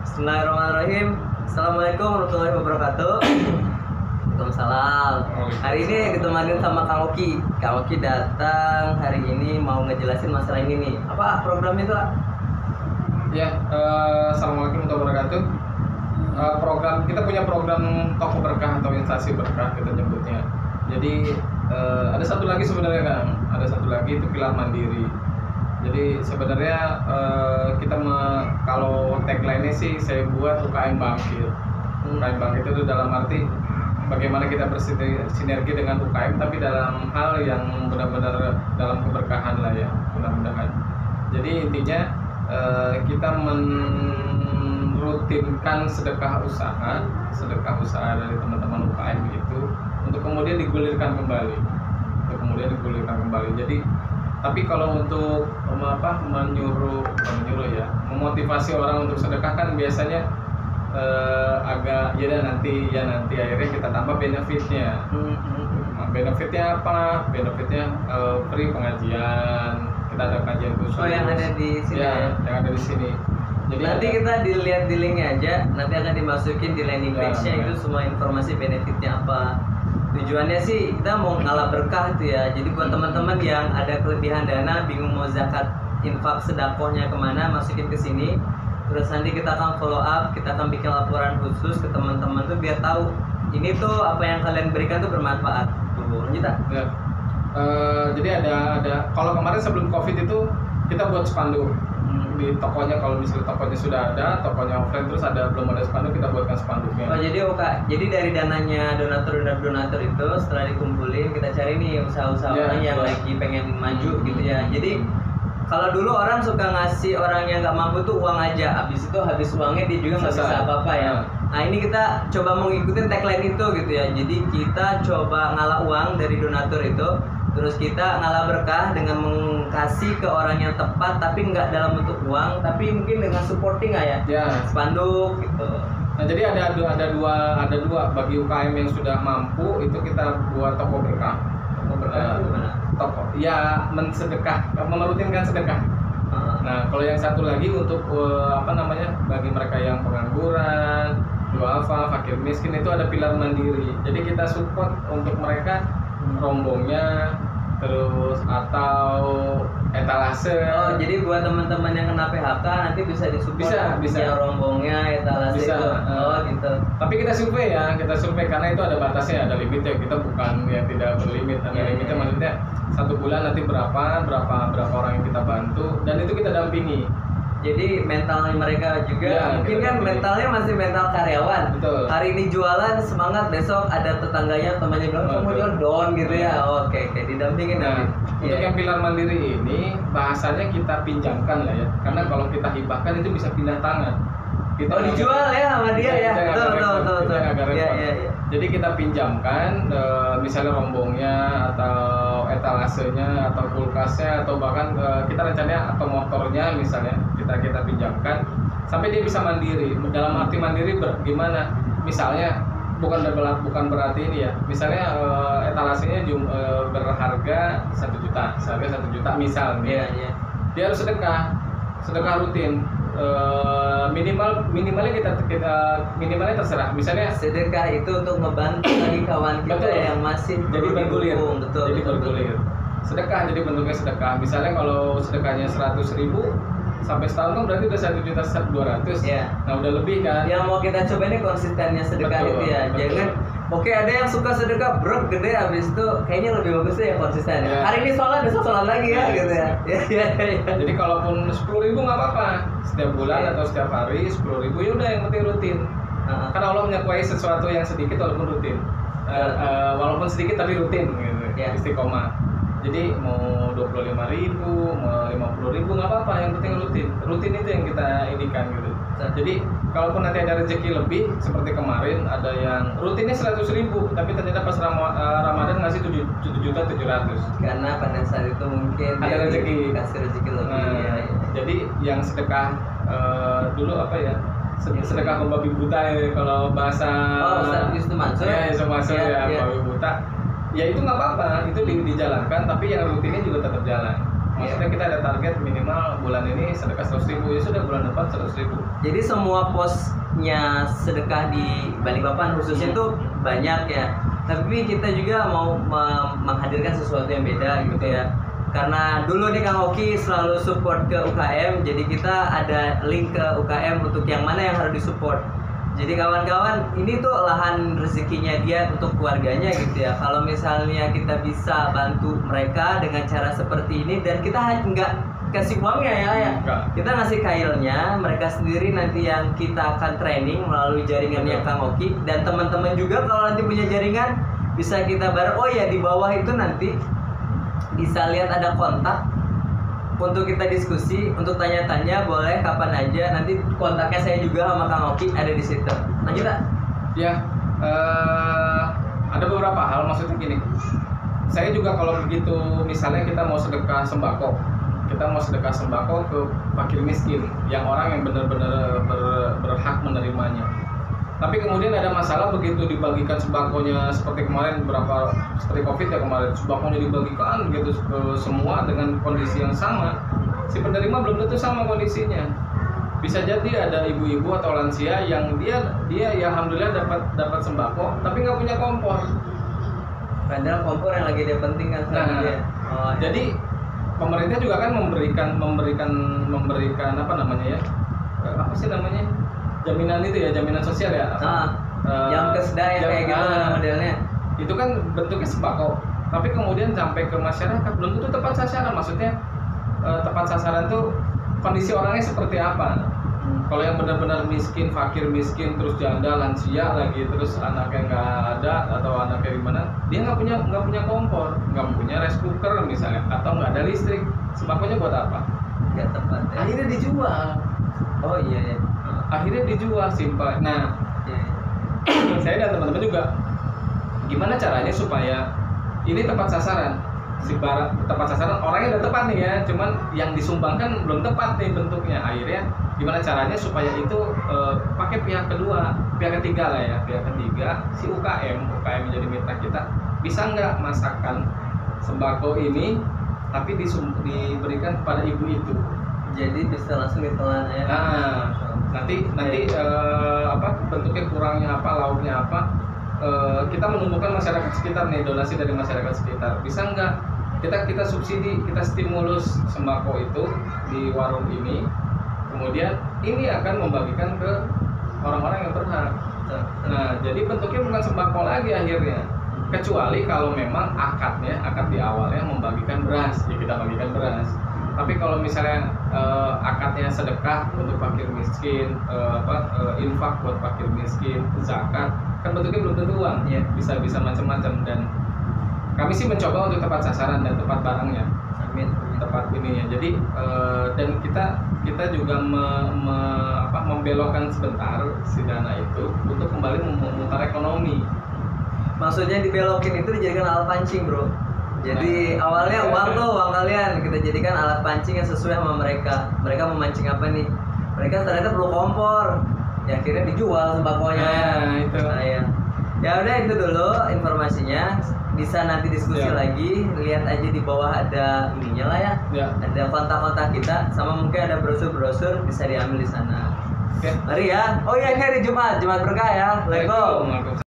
Bismillahirrahmanirrahim. Assalamualaikum warahmatullahi wabarakatuh. Waalaikumsalam. Hari ini ditemanin sama Kang Oki. Kang Oki datang hari ini mau ngejelasin masalah ini nih. Apa programnya itu? Ya, assalamualaikum warahmatullahi wabarakatuh. Kita punya program toko berkah atau instansi berkah kita nyebutnya. Jadi ada satu lagi sebenarnya Kang, ada satu lagi itu pilar mandiri. Jadi sebenarnya kalau tagline-nya sih saya buat UKM Bangkit. UKM Bangkit itu dalam arti bagaimana kita bersinergi dengan UKM tapi dalam hal yang benar-benar dalam keberkahan lah ya, mudah-mudahan. Jadi intinya kita merutinkan sedekah usaha dari teman-teman UKM itu untuk kemudian digulirkan kembali. Jadi tapi kalau untuk memotivasi orang untuk sedekah kan biasanya agak nanti akhirnya kita tambah benefitnya. Benefitnya apa? Benefitnya free pengajian. Kita ada kajian khusus. Oh, yang ada di sini. Ya, yang ada di sini. Jadi nanti kita dilihat di linknya aja. Nanti akan dimasukin di landing page-nya itu semua informasi benefitnya apa. Tujuannya sih kita mau ngalah berkah itu ya. Jadi buat teman-teman yang ada kelebihan dana, bingung mau zakat infak sedakohnya kemana, masukin ke sini. Terus nanti kita akan follow up, kita akan bikin laporan khusus ke teman-teman tuh biar tahu ini tuh apa yang kalian berikan tuh bermanfaat. Lanjut tak? Ya. Jadi ada kalau kemarin sebelum COVID itu kita buat spanduk di tokonya. Kalau misalnya tokonya sudah ada, tokonya offline terus belum ada spanduk, kita buatkan spanduknya. Oh, jadi dari dananya donatur itu setelah dikumpulin kita cari nih usaha-usaha orang yang lagi pengen maju gitu ya. Jadi kalau dulu orang suka ngasih orang yang nggak mampu tuh uang aja, habis uangnya dia juga nggak bisa apa-apa ya. Nah ini kita coba mau ngikutin tagline itu gitu ya. Jadi kita coba ngalah uang dari donatur itu, terus kita ngalah berkah dengan mengkasih ke orang yang tepat, tapi nggak dalam bentuk uang, tapi mungkin dengan supporting ya. Spanduk gitu. Nah jadi ada dua bagi UKM yang sudah mampu itu kita buat toko berkah. Toko ya merutinkan sedekah. Nah kalau yang satu lagi untuk bagi mereka yang pengangguran, duafa, fakir miskin itu ada pilar mandiri. Jadi kita support untuk mereka rombongnya terus atau etalase. Oh, jadi buat teman-teman yang kena PHK nanti bisa disupport bisa. Ya, rombongnya, etalase bisa. Itu. Gitu. Tapi kita survei karena itu ada batasnya, ada limitnya. Kita bukan yang tidak berlimit, ada limitnya. Maksudnya satu bulan nanti berapa orang yang kita bantu dan itu kita dampingi. Jadi mentalnya mereka juga mungkin kan mentalnya masih mental karyawan. Betul. Hari ini jualan semangat, besok ada tetangganya temannya bilang kamu jual down gitu ya. Oke, didampingin. Untuk yang pilar mandiri ini bahasanya kita pinjamkan lah ya. Karena kalau kita hibahkan itu bisa pindah tangan. Dijual ya sama dia ya. Betul. Iya. Jadi kita pinjamkan misalnya rombongnya atau etalasenya atau kulkasnya atau bahkan kita rencananya atau motornya misalnya kita pinjamkan sampai dia bisa mandiri. Dalam arti mandiri gimana? Misalnya bukan berarti ini ya. Misalnya etalasenya berharga 1 juta, seharga 1 juta misalnya. Iya. Dia harus sedekah rutin. Minimalnya minimalnya terserah. Misalnya sedekah itu untuk ngebantu lagi kawan kita yang masih jadi bergulir. Betul. Sedekah jadi bentuknya sedekah. Misalnya kalau sedekahnya 100.000 sampai setahun kan berarti udah 1.200.000. Ya. Nah udah lebih kan. Yang mau kita coba ini konsistennya sedekah itu ya. Jangan ada yang suka sedekah gede habis itu kayaknya lebih bagus tuh yang konsisten. Ya. Hari ini sholat besok sholat lagi ya gitu ya. Iya. Jadi kalaupun 10.000 nggak apa-apa. Setiap bulan atau setiap hari 10.000 ya udah yang penting rutin. Karena Allah menyukai sesuatu yang sedikit walaupun rutin. Walaupun sedikit tapi rutin gitu. Istiqomah. Jadi mau 25.000, mau 50.000 nggak apa-apa, yang penting rutin itu yang kita indikan gitu. Jadi kalaupun nanti ada rezeki lebih seperti kemarin ada yang rutinnya 100.000 tapi ternyata pas Ramadan ngasih 7.700.000 karena pada saat itu mungkin ada kasih rezeki lebih. Jadi yang sedekah dulu sedekah membabi buta ya kalau bahasa Ustaz Yusuf Mansur babi buta. Ya itu nggak apa-apa, itu dijalankan, tapi yang rutinnya juga tetap jalan. Maksudnya kita ada target minimal bulan ini sedekah 100.000, ya sudah bulan depan 100.000. Jadi semua posnya sedekah di Balikpapan khususnya itu banyak ya. Tapi kita juga mau menghadirkan sesuatu yang beda gitu ya. Karena dulu nih Kang Oki selalu support ke UKM, jadi kita ada link ke UKM untuk yang mana yang harus disupport. Jadi kawan-kawan, ini tuh lahan rezekinya dia untuk keluarganya gitu ya. Kalau misalnya kita bisa bantu mereka dengan cara seperti ini, dan kita nggak kasih uangnya ya. Kita ngasih kailnya, mereka sendiri nanti yang kita akan training melalui jaringannya Kang Oki. Dan teman-teman juga kalau nanti punya jaringan, bisa kita bareng. Oh ya, di bawah itu nanti bisa lihat ada kontak untuk kita diskusi, untuk tanya-tanya boleh kapan aja. Nanti kontaknya saya juga sama Kang Oki ada di situ. Lanjut tak? Ya, ada beberapa hal, maksudnya gini. Saya juga kalau begitu, misalnya kita mau sedekah sembako, ke fakir miskin, yang orang yang benar-benar berhak menerimanya. Tapi kemudian ada masalah begitu dibagikan sembakonya seperti kemarin, seperti COVID ya kemarin, sembakonya dibagikan gitu ke semua dengan kondisi yang sama. Si penerima belum tentu sama kondisinya. Bisa jadi ada ibu-ibu atau lansia yang dia ya alhamdulillah dapat sembako, tapi nggak punya kompor. Padahal kompor yang lagi dia penting kan sekarang dia. Jadi pemerintah juga kan memberikan apa namanya ya? Apa sih namanya? Jaminan itu ya, jaminan sosial ya. Yang keseda yang kayak gitu modelnya. Itu kan bentuknya sembako, tapi kemudian sampai ke masyarakat belum tentu tepat sasaran. Maksudnya tepat sasaran tuh kondisi orangnya seperti apa. Kalau yang benar-benar miskin, fakir miskin, terus janda, lansia lagi, terus anaknya nggak ada atau anaknya di mana, dia nggak punya kompor, nggak punya rice cooker misalnya, atau nggak ada listrik, sembakonya buat apa? Nggak tepat. Ya. Akhirnya dijual. Oh iya ya. Akhirnya dijual simpel. Nah, saya dan teman-teman juga gimana caranya supaya ini tepat sasaran. Tepat sasaran, orangnya udah tepat nih ya, cuman yang disumbangkan belum tepat nih bentuknya. Akhirnya gimana caranya supaya itu pakai pihak ketiga lah ya, pihak ketiga si UKM menjadi mitra kita, bisa nggak masakan sembako ini tapi diberikan kepada ibu itu. Jadi bisa langsung ditelan ya. Nanti bentuknya kurangnya apa, lauknya apa, kita menumbuhkan masyarakat sekitar nih, donasi dari masyarakat sekitar. Bisa nggak kita subsidi, kita stimulus sembako itu di warung ini, kemudian ini akan membagikan ke orang-orang yang berhak. Nah, jadi bentuknya bukan sembako lagi akhirnya, kecuali kalau memang akad di awalnya membagikan beras, ya kita bagikan beras. Tapi kalau misalnya akadnya sedekah untuk fakir miskin, infak buat fakir miskin, zakat, kan bentuknya belum tentu uang, ya bisa macam-macam. Dan kami sih mencoba untuk tepat sasaran dan tepat barangnya, tepat ininya. Jadi dan kita juga membelokkan sebentar si dana itu untuk kembali memutar ekonomi. Maksudnya dibelokin itu dijadikan alat pancing, bro. Jadi awalnya uang kalian kita jadikan alat pancing yang sesuai sama mereka. Mereka memancing apa nih? Mereka ternyata perlu kompor. Ya akhirnya dijual sembakonya. Itu. Ya udah itu dulu informasinya. Bisa nanti diskusi lagi. Lihat aja di bawah ada ininya lah ya. Ada kontak-kontak kita, sama mungkin ada brosur-brosur bisa diambil di sana. Mari ya. Oh iya, ini hari Jumat berkah ya. Waalaikumsalam.